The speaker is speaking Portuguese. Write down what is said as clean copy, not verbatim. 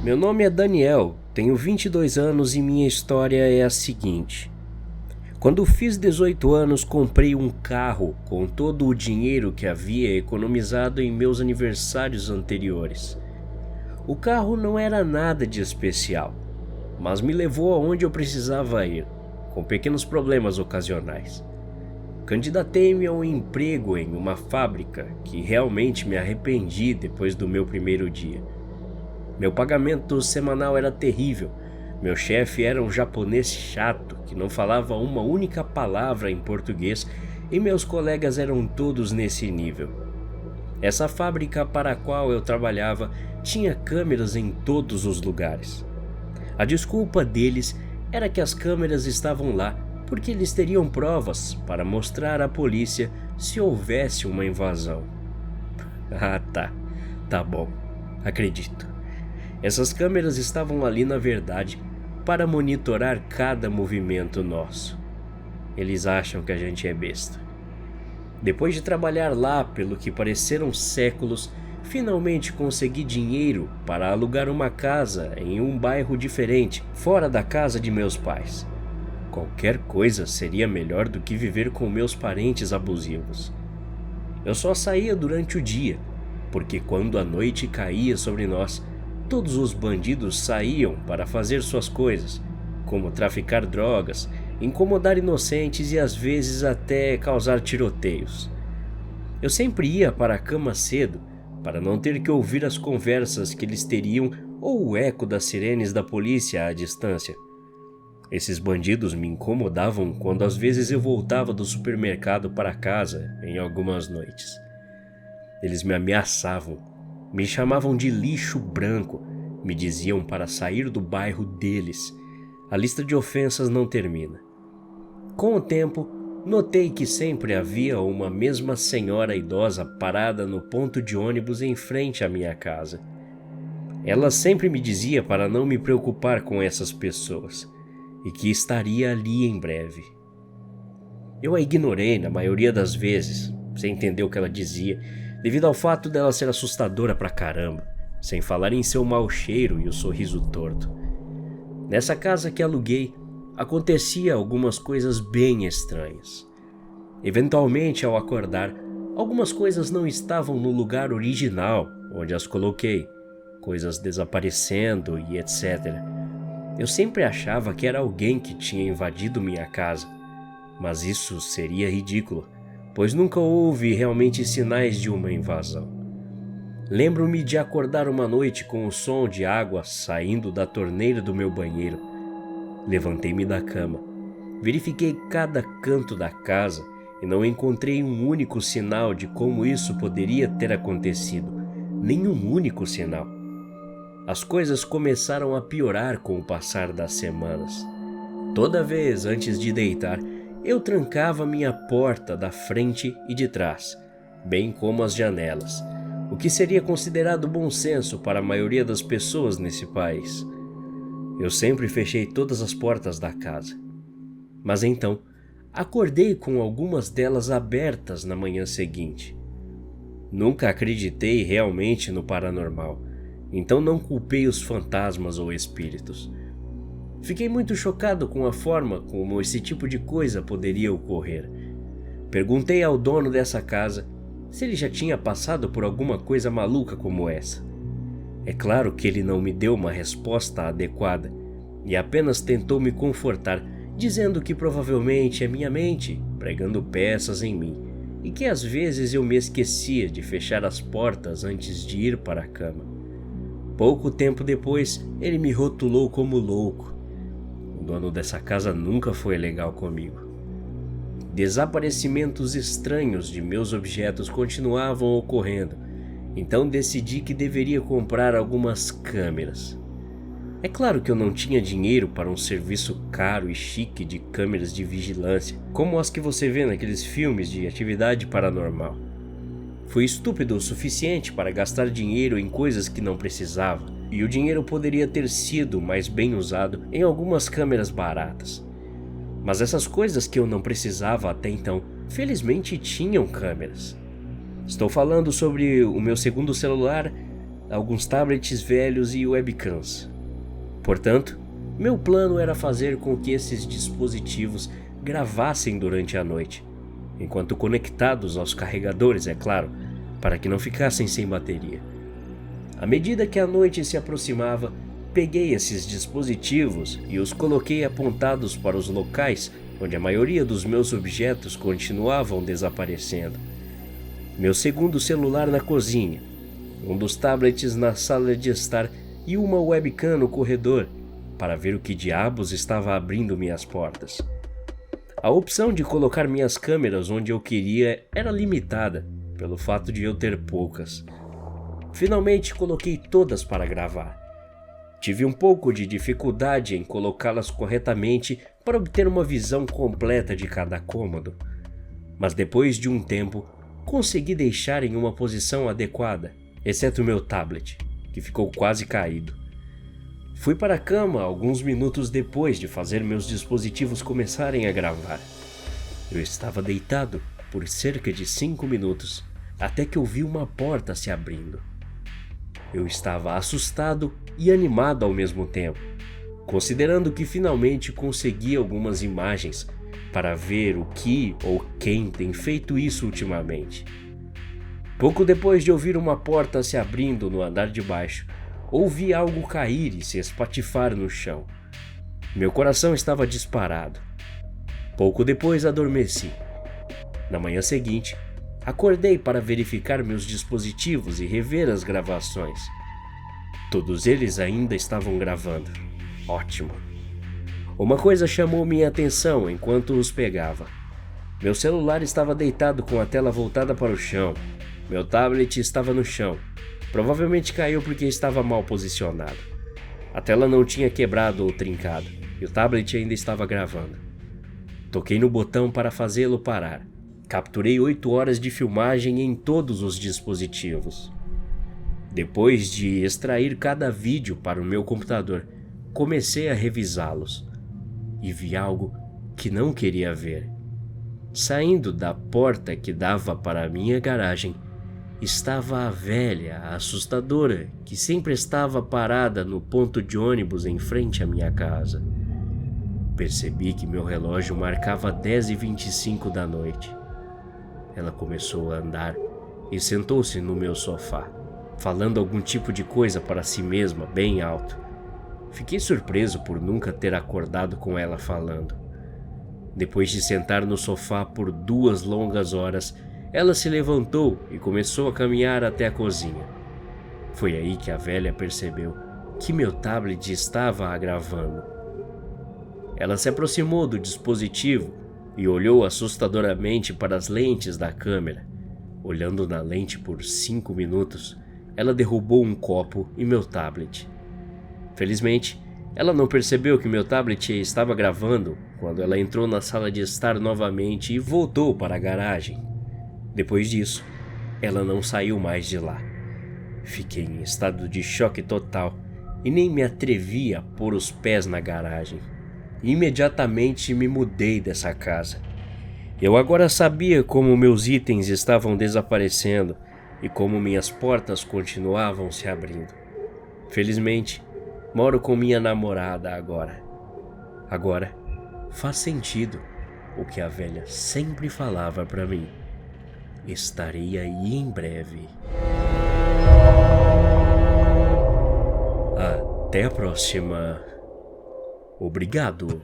Meu nome é Daniel, tenho 22 anos e minha história é a seguinte. Quando fiz 18 anos, comprei um carro com todo o dinheiro que havia economizado em meus aniversários anteriores. O carro não era nada de especial, mas me levou aonde eu precisava ir, com pequenos problemas ocasionais. Candidatei-me a um emprego em uma fábrica que realmente me arrependi depois do meu primeiro dia. Meu pagamento semanal era terrível. Meu chefe era um japonês chato que não falava uma única palavra em português e meus colegas eram todos nesse nível. Essa fábrica para a qual eu trabalhava tinha câmeras em todos os lugares. A desculpa deles era que as câmeras estavam lá porque eles teriam provas para mostrar à polícia se houvesse uma invasão. Ah, tá bom, acredito. Essas câmeras estavam ali na verdade para monitorar cada movimento nosso. Eles acham que a gente é besta. Depois de trabalhar lá pelo que pareceram séculos, finalmente consegui dinheiro para alugar uma casa em um bairro diferente, fora da casa de meus pais. Qualquer coisa seria melhor do que viver com meus parentes abusivos. Eu só saía durante o dia, porque quando a noite caía sobre nós, todos os bandidos saíam para fazer suas coisas, como traficar drogas, incomodar inocentes e às vezes até causar tiroteios. Eu sempre ia para a cama cedo, para não ter que ouvir as conversas que eles teriam ou o eco das sirenes da polícia à distância. Esses bandidos me incomodavam quando às vezes eu voltava do supermercado para casa em algumas noites. Eles me ameaçavam. Me chamavam de lixo branco, me diziam para sair do bairro deles. A lista de ofensas não termina. Com o tempo, notei que sempre havia uma mesma senhora idosa parada no ponto de ônibus em frente à minha casa. Ela sempre me dizia para não me preocupar com essas pessoas e que estaria ali em breve. Eu a ignorei na maioria das vezes, sem entender o que ela dizia, devido ao fato dela ser assustadora pra caramba, sem falar em seu mau cheiro e o sorriso torto. Nessa casa que aluguei, acontecia algumas coisas bem estranhas. Eventualmente, ao acordar, algumas coisas não estavam no lugar original onde as coloquei, coisas desaparecendo e etc. Eu sempre achava que era alguém que tinha invadido minha casa, mas isso seria ridículo, pois nunca houve realmente sinais de uma invasão. Lembro-me de acordar uma noite com o som de água saindo da torneira do meu banheiro. Levantei-me da cama, verifiquei cada canto da casa e não encontrei um único sinal de como isso poderia ter acontecido. Nenhum único sinal. As coisas começaram a piorar com o passar das semanas. Toda vez antes de deitar, eu trancava minha porta da frente e de trás, bem como as janelas, o que seria considerado bom senso para a maioria das pessoas nesse país. Eu sempre fechei todas as portas da casa. Mas então, acordei com algumas delas abertas na manhã seguinte. Nunca acreditei realmente no paranormal, então não culpei os fantasmas ou espíritos. Fiquei muito chocado com a forma como esse tipo de coisa poderia ocorrer. Perguntei ao dono dessa casa se ele já tinha passado por alguma coisa maluca como essa. É claro que ele não me deu uma resposta adequada e apenas tentou me confortar, dizendo que provavelmente é minha mente pregando peças em mim e que às vezes eu me esquecia de fechar as portas antes de ir para a cama. Pouco tempo depois, ele me rotulou como louco. O dono dessa casa nunca foi legal comigo. Desaparecimentos estranhos de meus objetos continuavam ocorrendo, então decidi que deveria comprar algumas câmeras. É claro que eu não tinha dinheiro para um serviço caro e chique de câmeras de vigilância, como as que você vê naqueles filmes de atividade paranormal. Fui estúpido o suficiente para gastar dinheiro em coisas que não precisava, e o dinheiro poderia ter sido mais bem usado em algumas câmeras baratas. Mas essas coisas que eu não precisava até então, felizmente tinham câmeras. Estou falando sobre o meu segundo celular, alguns tablets velhos e webcams. Portanto, meu plano era fazer com que esses dispositivos gravassem durante a noite, enquanto conectados aos carregadores, é claro, para que não ficassem sem bateria. À medida que a noite se aproximava, peguei esses dispositivos e os coloquei apontados para os locais onde a maioria dos meus objetos continuavam desaparecendo. Meu segundo celular na cozinha, um dos tablets na sala de estar e uma webcam no corredor, para ver o que diabos estava abrindo minhas portas. A opção de colocar minhas câmeras onde eu queria era limitada, pelo fato de eu ter poucas. Finalmente coloquei todas para gravar. Tive um pouco de dificuldade em colocá-las corretamente para obter uma visão completa de cada cômodo, mas depois de um tempo consegui deixar em uma posição adequada, exceto meu tablet, que ficou quase caído. Fui para a cama alguns minutos depois de fazer meus dispositivos começarem a gravar. Eu estava deitado por cerca de 5 minutos, até que ouvi uma porta se abrindo. Eu estava assustado e animado ao mesmo tempo, considerando que finalmente consegui algumas imagens para ver o que ou quem tem feito isso ultimamente. Pouco depois de ouvir uma porta se abrindo no andar de baixo, ouvi algo cair e se espatifar no chão. Meu coração estava disparado. Pouco depois adormeci. Na manhã seguinte, acordei para verificar meus dispositivos e rever as gravações. Todos eles ainda estavam gravando. Ótimo. Uma coisa chamou minha atenção enquanto os pegava. Meu celular estava deitado com a tela voltada para o chão. Meu tablet estava no chão. Provavelmente caiu porque estava mal posicionado. A tela não tinha quebrado ou trincado, e o tablet ainda estava gravando. Toquei no botão para fazê-lo parar. Capturei 8 horas de filmagem em todos os dispositivos. Depois de extrair cada vídeo para o meu computador, comecei a revisá-los e vi algo que não queria ver. Saindo da porta que dava para a minha garagem, estava a velha, assustadora, que sempre estava parada no ponto de ônibus em frente à minha casa. Percebi que meu relógio marcava 10h25 da noite. Ela começou a andar e sentou-se no meu sofá, falando algum tipo de coisa para si mesma bem alto. Fiquei surpreso por nunca ter acordado com ela falando. Depois de sentar no sofá por 2 longas horas, ela se levantou e começou a caminhar até a cozinha. Foi aí que a velha percebeu que meu tablet estava a gravando. Ela se aproximou do dispositivo e olhou assustadoramente para as lentes da câmera. Olhando na lente por 5 minutos, ela derrubou um copo e meu tablet. Felizmente, ela não percebeu que meu tablet estava gravando quando ela entrou na sala de estar novamente e voltou para a garagem. Depois disso, ela não saiu mais de lá. Fiquei em estado de choque total e nem me atrevi a pôr os pés na garagem. Imediatamente me mudei dessa casa. Eu agora sabia como meus itens estavam desaparecendo e como minhas portas continuavam se abrindo. Felizmente, moro com minha namorada agora. Agora, faz sentido o que a velha sempre falava para mim. Estarei aí em breve. Até a próxima. Obrigado.